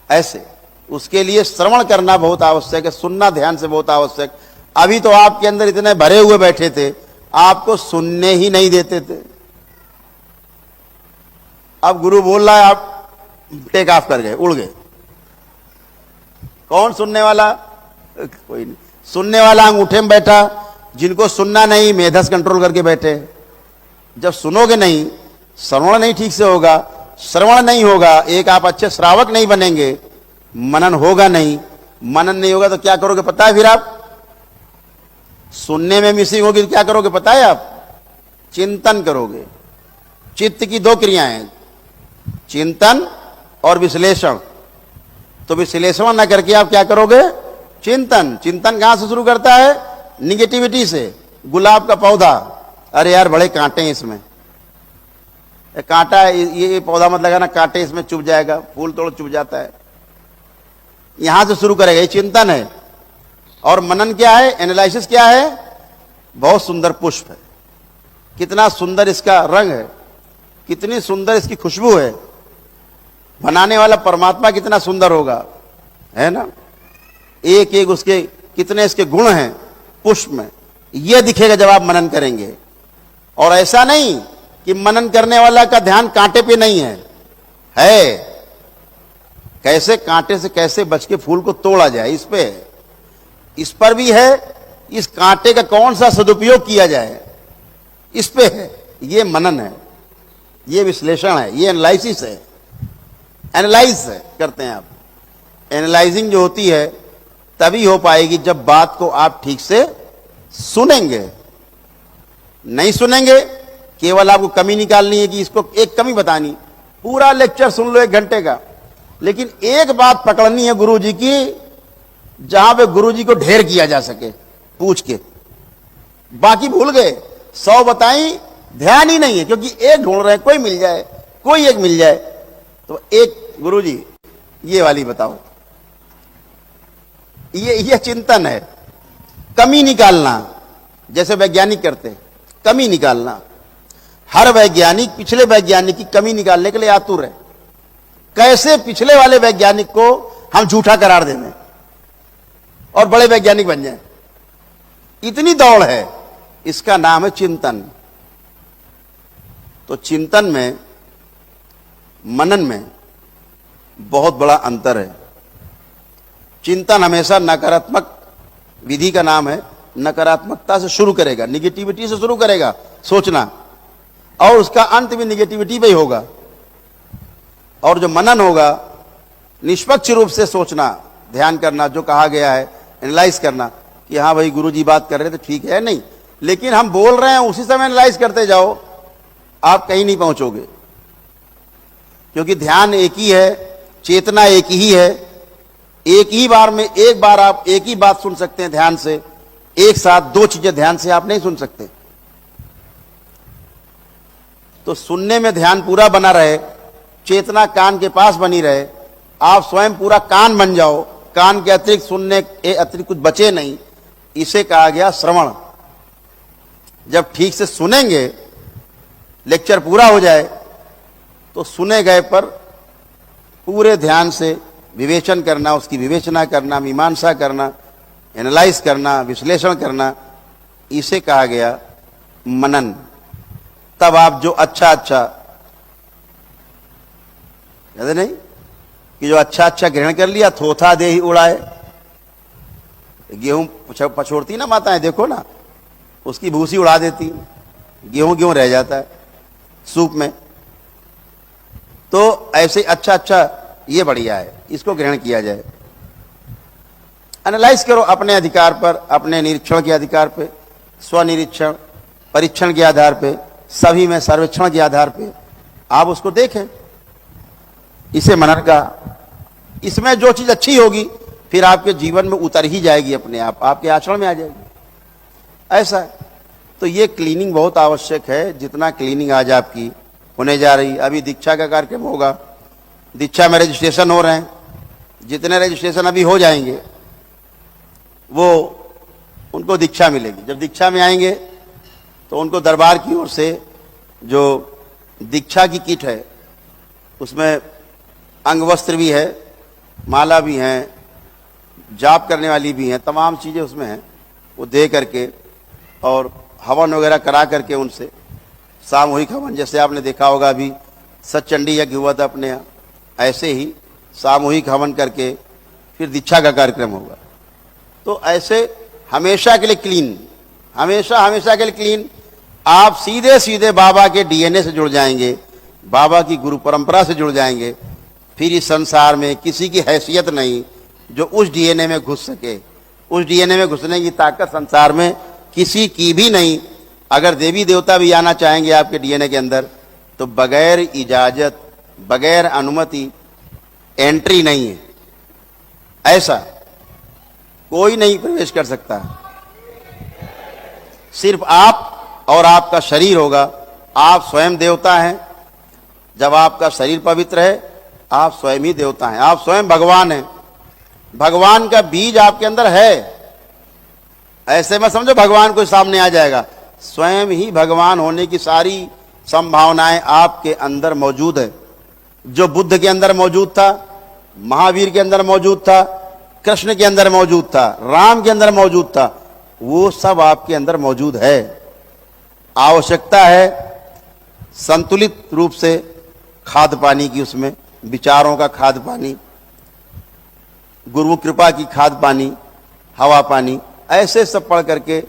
ऐसे उसके लिए श्रवण करना बहुत आवश्यक है, सुनना ध्यान से बहुत आवश्यक। अभी तो आपके अंदर इतने भरे हुए बैठे थे, आपको सुनने ही नहीं देते थे। अब गुरु बोल रहा है, आप टेक ऑफ कर गए, उड़ गए। कौन सुनने वाला? कोई नहीं। सुनने वाला अंगूठे में बैठा, जिनको सुनना नहीं मेधस कंट्रोल करके बैठे। जब सुनोगे नहीं, श्रवण नहीं ठीक से होगा, श्रवण नहीं होगा, एक आप अच्छे श्रावक नहीं बनेंगे, मनन होगा नहीं। मनन नहीं होगा तो क्या करोगे पता है? फिर आप सुनने में मिसिंग होगी तो क्या करोगे पता है? आप चिंतन करोगे। चित्त की दो क्रियाएं हैं, चिंतन और विश्लेषण। तो विश्लेषण ना करके आप क्या करोगे? चिंतन। चिंतन कहां से शुरू करता है? निगेटिविटी से। गुलाब का पौधा, अरे यार बड़े कांटे हैं इसमें, कांटा है, ये पौधा मत लगाना, कांटे इसमें चुभ जाएगा, फूल तोड़ चुभ जाता है। यहां से शुरू करेगा, ये चिंतन है। और मनन क्या है? एनालिसिस क्या है? बहुत सुंदर पुष्प है, कितना सुंदर इसका रंग है, कितनी सुंदर इसकी खुशबू है, बनाने वाला परमात्मा कितना सुंदर होगा, है ना? एक एक उसके कितने इसके गुण हैं पुष्प में, यह दिखेगा जब आप मनन करेंगे। और ऐसा नहीं कि मनन करने वाला का ध्यान कांटे पे नहीं है, कैसे कांटे से कैसे बच के फूल को तोड़ा जाए, इस पे है, इस पर भी है। इस कांटे का कौन सा सदुपयोग किया जाए, इस पे है। ये मनन है, ये विश्लेषण है, ये एनालिसिस है। एनालाइज करते हैं आप। एनालाइजिंग जो होती है तभी हो पाएगी जब बात को आप ठीक से सुनेंगे। नहीं सुनेंगे, केवल आपको कमी निकालनी है कि इसको एक कमी बतानी, पूरा लेक्चर सुन लो 1 घंटे का, लेकिन एक बात पकड़नी है गुरु जी की, जहां पे गुरु जी को ढेर किया जा सके पूछ के। बाकी भूल गए, 100 बताई, ध्यान ही नहीं है, क्योंकि एक ढूंढ रहे हैं, कोई मिल जाए, कोई एक मिल जाए। तो एक गुरु जी ये वाली बताओ, ये चिंतन है। कमी निकालना, जैसे वैज्ञानिक करते हैं, कमी निकालना। हर वैज्ञानिक पिछले वैज्ञानिक की कमी निकालने के लिए आतुर है। कैसे पिछले वाले वैज्ञानिक को हम झूठा करार दे दें और बड़े वैज्ञानिक बन जाएं, इतनी दौड़ है। इसका नाम है चिंतन। तो चिंतन में, मनन में बहुत बड़ा अंतर है। चिंतन हमेशा नकारात्मक विधि का नाम है, नकारात्मकता से शुरू करेगा, निगेटिविटी से शुरू करेगा सोचना, और उसका अंत भी निगेटिविटी पे ही होगा। और जो मनन होगा, निष्पक्ष रूप से सोचना, ध्यान करना, जो कहा गया है, एनालाइज करना कि हाँ भाई गुरु जी बात कर रहे थे ठीक है, नहीं लेकिन हम बोल रहे हैं, उसी समय एनालाइज करते जाओ, आप कहीं नहीं पहुंचोगे। क्योंकि ध्यान एक ही है, चेतना एक ही है। एक ही बार में एक बार आप एक ही बात सुन सकते हैं ध्यान से, एक साथ 2 चीजें ध्यान से आप नहीं सुन सकते। तो सुनने में ध्यान पूरा बना रहे, चेतना कान के पास बनी रहे, आप स्वयं पूरा कान बन जाओ, कान के अतिरिक्त सुनने के अतिरिक्त कुछ बचे नहीं, इसे कहा गया श्रवण। जब ठीक से सुनेंगे, लेक्चर पूरा हो जाए, तो सुने गए पर पूरे ध्यान से विवेचन करना, उसकी विवेचना करना, मीमांसा करना, एनालाइज करना, विश्लेषण करना, इसे कहा गया मनन। तब आप जो अच्छा याद नहीं कि जो अच्छा ग्रहण कर लिया, थोथा दे ही उड़ाए। गेहूं पछोड़ती ना माताएं, देखो ना, उसकी भूसी उड़ा देती, गेहूं रह जाता है सूप में। तो ऐसे अच्छा ये बढ़िया है, इसको ग्रहण किया जाए। एनालाइज करो अपने अधिकार पर, अपने निरीक्षण के अधिकार पे, स्वनिरीक्षण, परीक्षण के आधार पे, सभी में सर्वेक्षण के आधार पे आप उसको देखें। इसे मनन का, इसमें जो चीज अच्छी होगी फिर आपके जीवन में उतर ही जाएगी, अपने आप आपके आचरण में आ जाएगी। ऐसा है। तो ये क्लीनिंग बहुत आवश्यक है। जितना क्लीनिंग आज आपकी होने जा रही, अभी दीक्षा का कार्यक्रम होगा, दीक्षा में रजिस्ट्रेशन हो रहे हैं, जितने रजिस्ट्रेशन अभी हो जाएंगे वो उनको दीक्षा मिलेगी। जब दीक्षा में आएंगे तो उनको दरबार की ओर से जो दीक्षा की किट है, उसमें अंग वस्त्र भी है, माला भी हैं, जाप करने वाली भी हैं, तमाम चीज़ें उसमें हैं। वो दे करके और हवन वगैरह करा करके उनसे सामूहिक हवन, जैसे आपने देखा होगा अभी सचंडी यज्ञ हुआ था अपने यहाँ, ऐसे ही सामूहिक हवन करके फिर दीक्षा का कार्यक्रम होगा। तो ऐसे हमेशा के लिए क्लीन, हमेशा हमेशा के लिए क्लीन। आप सीधे सीधे बाबा के डीएनए से जुड़ जाएंगे, बाबा की गुरु परंपरा से जुड़ जाएंगे। फिर इस संसार में किसी की हैसियत नहीं जो उस डीएनए में घुस सके। उस डीएनए में घुसने की ताकत संसार में किसी की भी नहीं। अगर देवी देवता भी आना चाहेंगे आपके डीएनए के अंदर तो बगैर इजाजत, बगैर अनुमति एंट्री नहीं है। ऐसा कोई नहीं प्रवेश कर सकता। सिर्फ आप और आपका शरीर होगा। आप स्वयं देवता हैं। जब आपका शरीर पवित्र है आप स्वयं ही देवता हैं, आप स्वयं भगवान हैं। भगवान का बीज आपके अंदर है। ऐसे मत समझो भगवान कोई सामने आ जाएगा। स्वयं ही भगवान होने की सारी संभावनाएं आपके अंदर मौजूद है। जो बुद्ध के अंदर मौजूद था, महावीर के अंदर मौजूद था, कृष्ण के अंदर मौजूद था, राम के अंदर मौजूद था, वो सब आपके अंदर मौजूद है। आवश्यकता है संतुलित रूप से खाद पानी की, उसमें विचारों का खाद पानी, गुरु कृपा की खाद पानी, हवा पानी, ऐसे सब पढ़ करके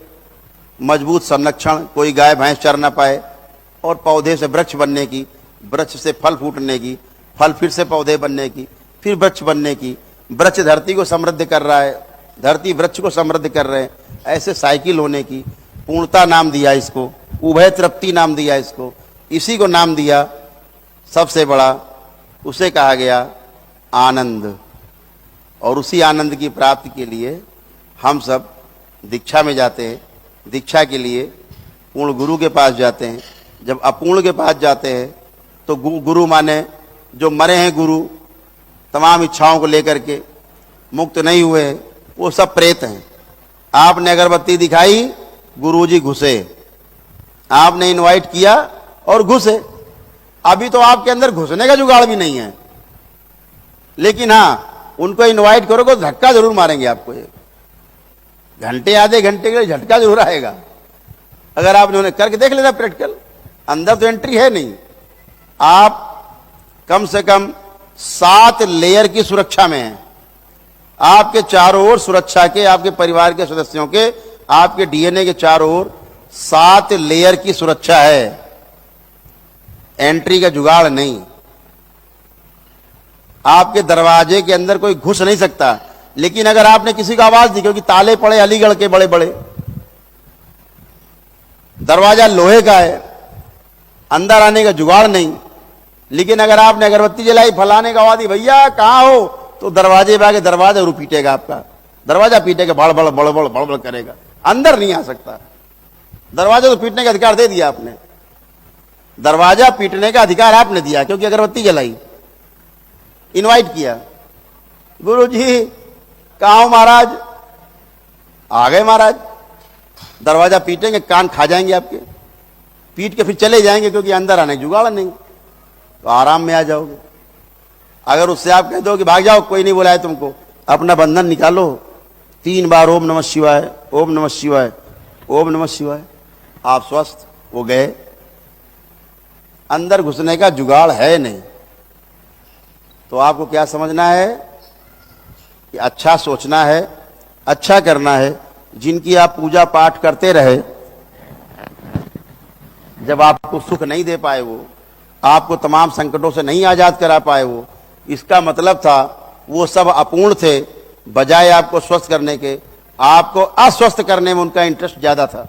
मजबूत संरक्षण, कोई गाय भैंस चर ना पाए, और पौधे से वृक्ष बनने की, वृक्ष से फल फूटने की, फल फिर से पौधे बनने की, फिर वृक्ष बनने की। वृक्ष धरती को समृद्ध कर रहा है, धरती वृक्ष को समृद्ध कर रहे हैं। ऐसे साइकिल होने की। पूर्णता नाम दिया इसको, उभय तृप्ति नाम दिया इसको, इसी को नाम दिया सबसे बड़ा, उसे कहा गया आनंद। और उसी आनंद की प्राप्ति के लिए हम सब दीक्षा में जाते हैं। दीक्षा के लिए पूर्ण गुरु के पास जाते हैं। जब अपूर्ण के पास जाते हैं तो गुरु माने जो मरे हैं गुरु, तमाम इच्छाओं को लेकर के मुक्त नहीं हुए हैं, वो सब प्रेत हैं। आपने अगरबत्ती दिखाई, गुरुजी घुसे। आपने इनवाइट किया और घुसे। अभी तो आपके अंदर घुसने का जुगाड़ भी नहीं है, लेकिन हाँ उनको इनवाइट करोगे तो धक्का जरूर मारेंगे आपको। एक घंटे आधे घंटे के लिए झटका जरूर आएगा। अगर आपने उन्हें करके देख लेना प्रैक्टिकल, अंदर तो एंट्री है नहीं। आप कम से कम 7 लेयर की सुरक्षा में हैं। आपके चारों ओर सुरक्षा के, आपके परिवार के सदस्यों के, आपके डीएनए के चारों ओर 7 लेयर की सुरक्षा है। एंट्री का जुगाड़ नहीं। आपके दरवाजे के अंदर कोई घुस नहीं सकता। लेकिन अगर आपने किसी को आवाज दी, क्योंकि ताले पड़े अलीगढ़ के बड़े बड़े, दरवाजा लोहे का है, अंदर आने का जुगाड़ नहीं। लेकिन अगर आपने अगरबत्ती जलाई, फलाने का आवाज दी, भैया कहां हो, तो दरवाजे पे आके दरवाजा जरूर पीटेगा आपका। दरवाजा पीटेगा, बड़बड़ बड़बड़ बड़बड़ करेगा, अंदर नहीं आ सकता। दरवाजा तो पीटने का अधिकार दे दिया आपने। दरवाजा पीटने का अधिकार आपने दिया, क्योंकि अगरबत्ती जलाई, इनवाइट किया। गुरु जी कहाँ हो महाराज? आ गए महाराज। दरवाजा पीटेंगे, कान खा जाएंगे आपके, पीट के फिर चले जाएंगे, क्योंकि अंदर आने की जुगाड़ नहीं। तो आराम में आ जाओगे। अगर उससे आप कह दो कि भाग जाओ, कोई नहीं बुलाए तुमको, अपना बंधन निकालो, 3 बार ओम नमः शिवाय, ओम नमः शिवाय, ओम नमः शिवाय, आप स्वस्थ। वो गए। अंदर घुसने का जुगाड़ है नहीं। तो आपको क्या समझना है कि अच्छा सोचना है, अच्छा करना है। जिनकी आप पूजा पाठ करते रहे, जब आपको सुख नहीं दे पाए, वो आपको तमाम संकटों से नहीं आजाद करा पाए, वो इसका मतलब था वो सब अपूर्ण थे। बजाय आपको स्वस्थ करने के, आपको अस्वस्थ करने में उनका इंटरेस्ट ज्यादा था।